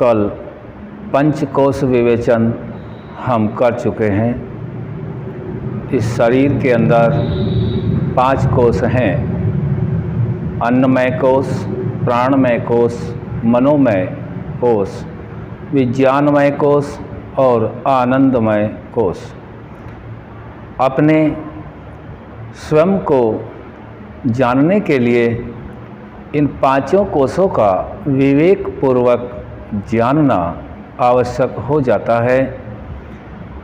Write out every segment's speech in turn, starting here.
कल पंचकोश विवेचन हम कर चुके हैं। इस शरीर के अंदर 5 कोश हैं, अन्नमय कोश, प्राणमय कोश, मनोमय कोश, विज्ञानमय कोश और आनंदमय कोश। अपने स्वयं को जानने के लिए इन 5 कोशों का विवेक पूर्वक जानना आवश्यक हो जाता है।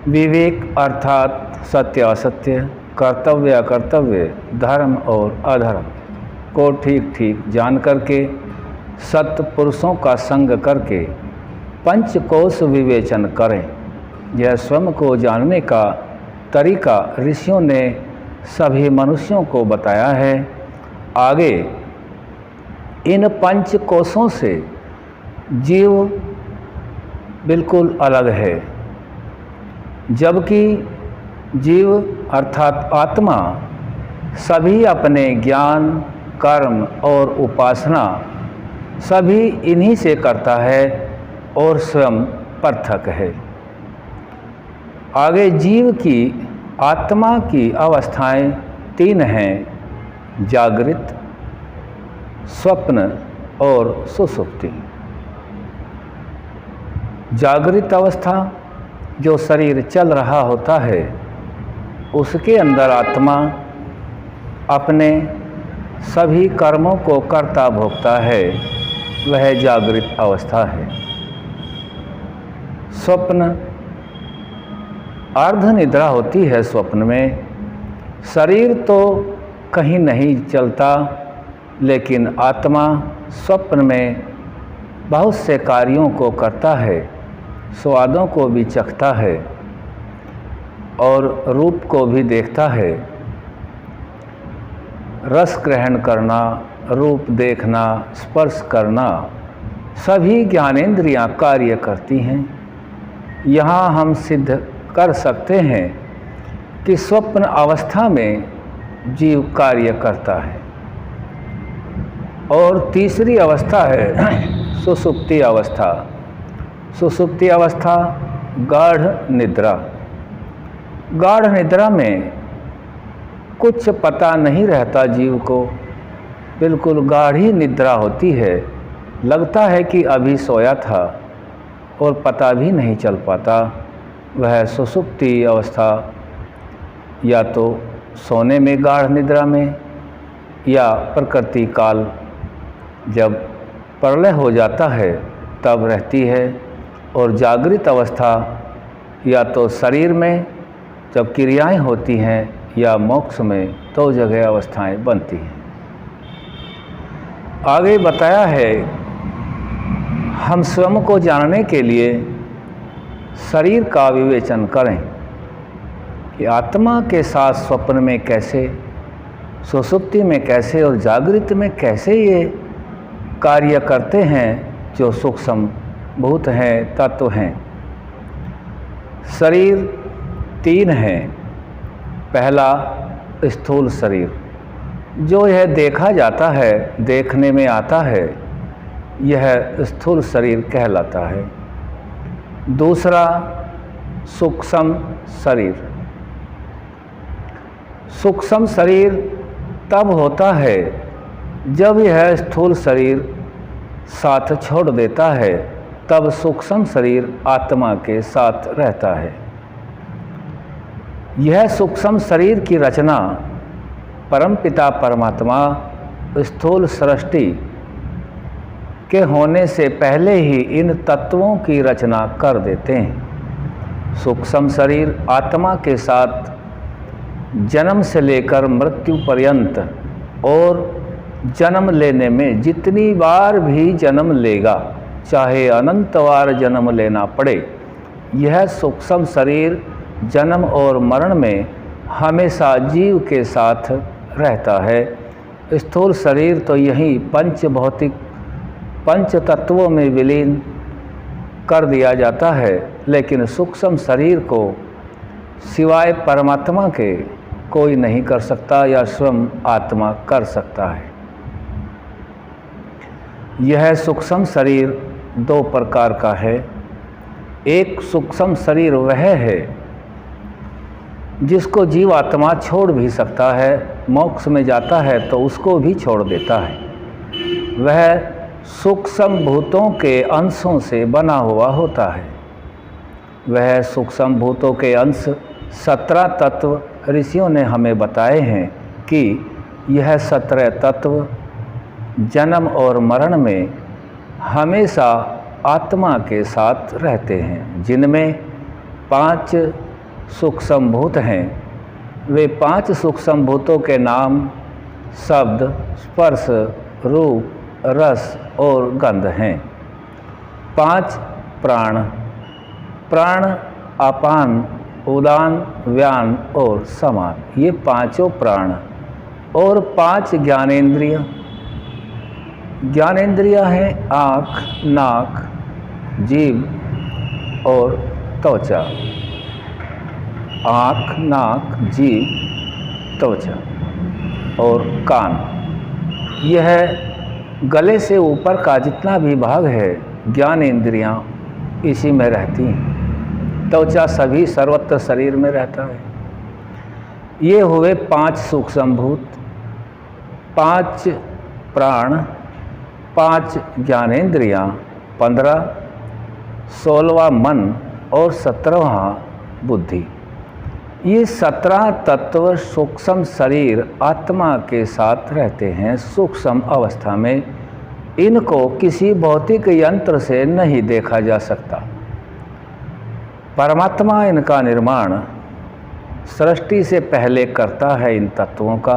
विवेक अर्थात सत्य असत्य, कर्तव्य अकर्तव्य, धर्म और अधर्म को ठीक ठीक जान करके सत्पुरुषों का संग करके पंचकोश विवेचन करें। यह स्वयं को जानने का तरीका ऋषियों ने सभी मनुष्यों को बताया है। आगे इन 5 कोशों से जीव बिल्कुल अलग है, जबकि जीव अर्थात आत्मा सभी अपने ज्ञान, कर्म और उपासना सभी इन्हीं से करता है और स्वयं पृथक है। आगे जीव की आत्मा की अवस्थाएं 3 हैं, जागृत, स्वप्न और सुषुप्ति। जागृत अवस्था जो शरीर चल रहा होता है उसके अंदर आत्मा अपने सभी कर्मों को करता भोगता है, वह जागृत अवस्था है। स्वप्न अर्ध निद्रा होती है। स्वप्न में शरीर तो कहीं नहीं चलता, लेकिन आत्मा स्वप्न में बहुत से कार्यों को करता है, स्वादों को भी चखता है और रूप को भी देखता है। रस ग्रहण करना, रूप देखना, स्पर्श करना, सभी ज्ञानेंद्रियां कार्य करती हैं। यहाँ हम सिद्ध कर सकते हैं कि स्वप्न अवस्था में जीव कार्य करता है। और तीसरी अवस्था है सुषुप्ति अवस्था। सुषुप्ति अवस्था गाढ़ निद्रा। गाढ़ निद्रा में कुछ पता नहीं रहता जीव को, बिल्कुल गाढ़ी निद्रा होती है। लगता है कि अभी सोया था और पता भी नहीं चल पाता। वह सुषुप्ति अवस्था या तो सोने में गाढ़ निद्रा में या प्रकृति काल जब प्रलय हो जाता है तब रहती है। और जागृत अवस्था या तो शरीर में जब क्रियाएं होती हैं या मोक्ष में, 2 जगह अवस्थाएं बनती हैं। आगे बताया है हम स्वयं को जानने के लिए शरीर का विवेचन करें कि आत्मा के साथ स्वप्न में कैसे, सुषुप्ति में कैसे और जागृत में कैसे ये कार्य करते हैं जो सूक्ष्म भूत हैं, तत्व हैं। शरीर 3 हैं। पहला स्थूल शरीर, जो यह देखा जाता है, देखने में आता है, यह स्थूल शरीर कहलाता है। दूसरा सूक्ष्म शरीर। सूक्ष्म शरीर तब होता है जब यह स्थूल शरीर साथ छोड़ देता है, तब सूक्ष्म शरीर आत्मा के साथ रहता है। यह सूक्ष्म शरीर की रचना परमपिता परमात्मा स्थूल सृष्टि के होने से पहले ही इन तत्वों की रचना कर देते हैं। सूक्ष्म शरीर आत्मा के साथ जन्म से लेकर मृत्यु पर्यंत और जन्म लेने में जितनी बार भी जन्म लेगा, चाहे अनंत बार जन्म लेना पड़े, यह सूक्ष्म शरीर जन्म और मरण में हमेशा जीव के साथ रहता है। स्थूल शरीर तो यही पंच तत्वों में विलीन कर दिया जाता है, लेकिन सूक्ष्म शरीर को सिवाय परमात्मा के कोई नहीं कर सकता या स्वयं आत्मा कर सकता है। यह सूक्ष्म शरीर दो प्रकार का है। एक सूक्ष्म शरीर वह है जिसको जीव आत्मा छोड़ भी सकता है, मोक्ष में जाता है तो उसको भी छोड़ देता है। वह सूक्ष्म भूतों के अंशों से बना हुआ होता है। वह सूक्ष्म भूतों के अंश 17 तत्व ऋषियों ने हमें बताए हैं कि यह 17 तत्व जन्म और मरण में हमेशा आत्मा के साथ रहते हैं, जिनमें 5 सूक्ष्म भूत हैं। वे 5 सूक्ष्म भूतों के नाम शब्द, स्पर्श, रूप, रस और गंध हैं। 5 प्राण, प्राण, अपान, उदान, व्यान और समान, ये 5 प्राण। और 5 ज्ञानेंद्रिय, ज्ञानेंद्रिय है आँख, नाक, जीभ और त्वचा। आँख, नाक, जीभ, त्वचा और कान। यह गले से ऊपर का जितना भी भाग है ज्ञानेंद्रियाँ इसी में रहती हैं। त्वचा सभी सर्वत्र शरीर में रहता है। ये हुए 5 सूक्ष्म भूत, 5 प्राण, 5 ज्ञानेंद्रियाँ, 15, 16वां मन और 17वां बुद्धि। ये 17 तत्व सूक्ष्म शरीर आत्मा के साथ रहते हैं सूक्ष्म अवस्था में। इनको किसी भौतिक यंत्र से नहीं देखा जा सकता। परमात्मा इनका निर्माण सृष्टि से पहले करता है इन तत्वों का,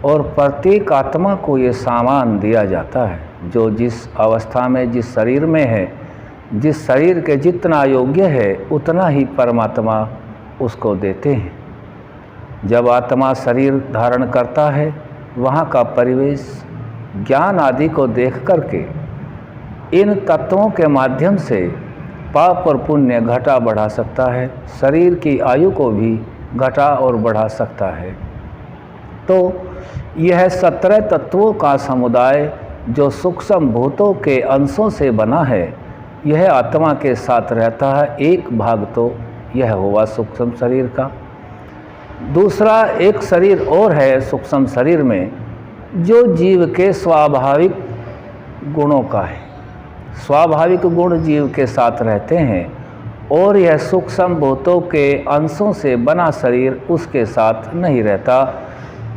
और प्रत्येक आत्मा को ये सामान दिया जाता है जो जिस अवस्था में, जिस शरीर में है, जिस शरीर के जितना योग्य है उतना ही परमात्मा उसको देते हैं। जब आत्मा शरीर धारण करता है वहाँ का परिवेश ज्ञान आदि को देख करके इन तत्वों के माध्यम से पाप और पुण्य घटा बढ़ा सकता है, शरीर की आयु को भी घटा और बढ़ा सकता है। तो यह 17 तत्वों का समुदाय जो सूक्ष्म भूतों के अंशों से बना है, यह आत्मा के साथ रहता है। एक भाग तो यह हुआ सूक्ष्म शरीर का। दूसरा एक शरीर और है सूक्ष्म शरीर में जो जीव के स्वाभाविक गुणों का है। स्वाभाविक गुण जीव के साथ रहते हैं और यह सूक्ष्म भूतों के अंशों से बना शरीर उसके साथ नहीं रहता।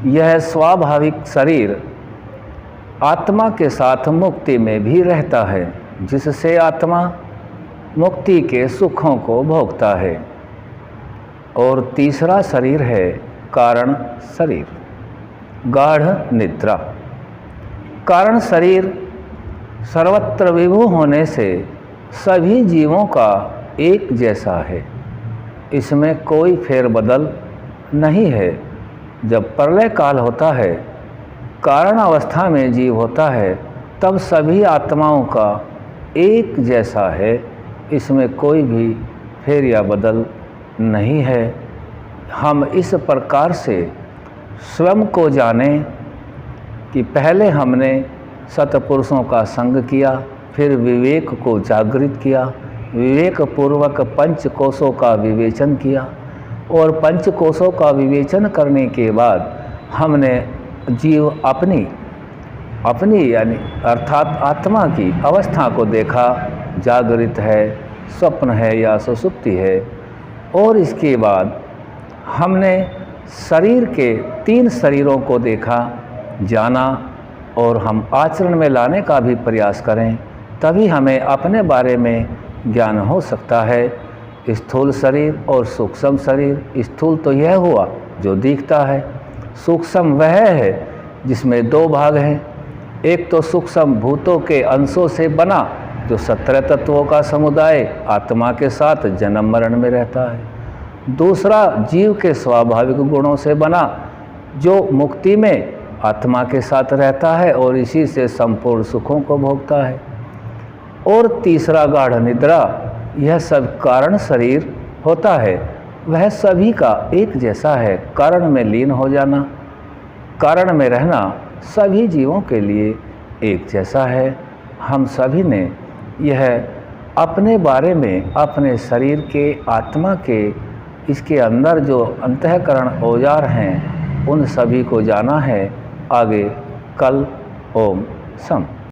यह स्वाभाविक शरीर आत्मा के साथ मुक्ति में भी रहता है, जिससे आत्मा मुक्ति के सुखों को भोगता है। और तीसरा शरीर है कारण शरीर, गाढ़ निद्रा। कारण शरीर सर्वत्र विभू होने से सभी जीवों का एक जैसा है, इसमें कोई फेरबदल नहीं है। जब प्रलय काल होता है, कारण अवस्था में जीव होता है, तब सभी आत्माओं का एक जैसा है, इसमें कोई भी फेर या बदल नहीं है। हम इस प्रकार से स्वयं को जानें कि पहले हमने सतपुरुषों का संग किया, फिर विवेक को जागृत किया, विवेक पूर्वक पंचकोशों का विवेचन किया, और पंचकोशों का विवेचन करने के बाद हमने जीव अपनी यानी अर्थात आत्मा की अवस्था को देखा, जागृत है, स्वप्न है या सुषुप्ति है। और इसके बाद हमने शरीर के 3 शरीरों को देखा, जाना, और हम आचरण में लाने का भी प्रयास करें, तभी हमें अपने बारे में ज्ञान हो सकता है। स्थूल शरीर और सूक्ष्म शरीर। स्थूल तो यह हुआ जो दिखता है, सूक्ष्म वह है जिसमें 2 भाग हैं। एक तो सूक्ष्म भूतों के अंशों से बना जो 17 तत्वों का समुदाय आत्मा के साथ जन्म मरण में रहता है। दूसरा जीव के स्वाभाविक गुणों से बना जो मुक्ति में आत्मा के साथ रहता है और इसी से संपूर्ण सुखों को भोगता है। और तीसरा गाढ़ निद्रा, यह सब कारण शरीर होता है, वह सभी का एक जैसा है। कारण में लीन हो जाना, कारण में रहना सभी जीवों के लिए एक जैसा है। हम सभी ने यह अपने बारे में, अपने शरीर के, आत्मा के, इसके अंदर जो अंतःकरण औजार हैं उन सभी को जाना है। आगे कल। ओम सम।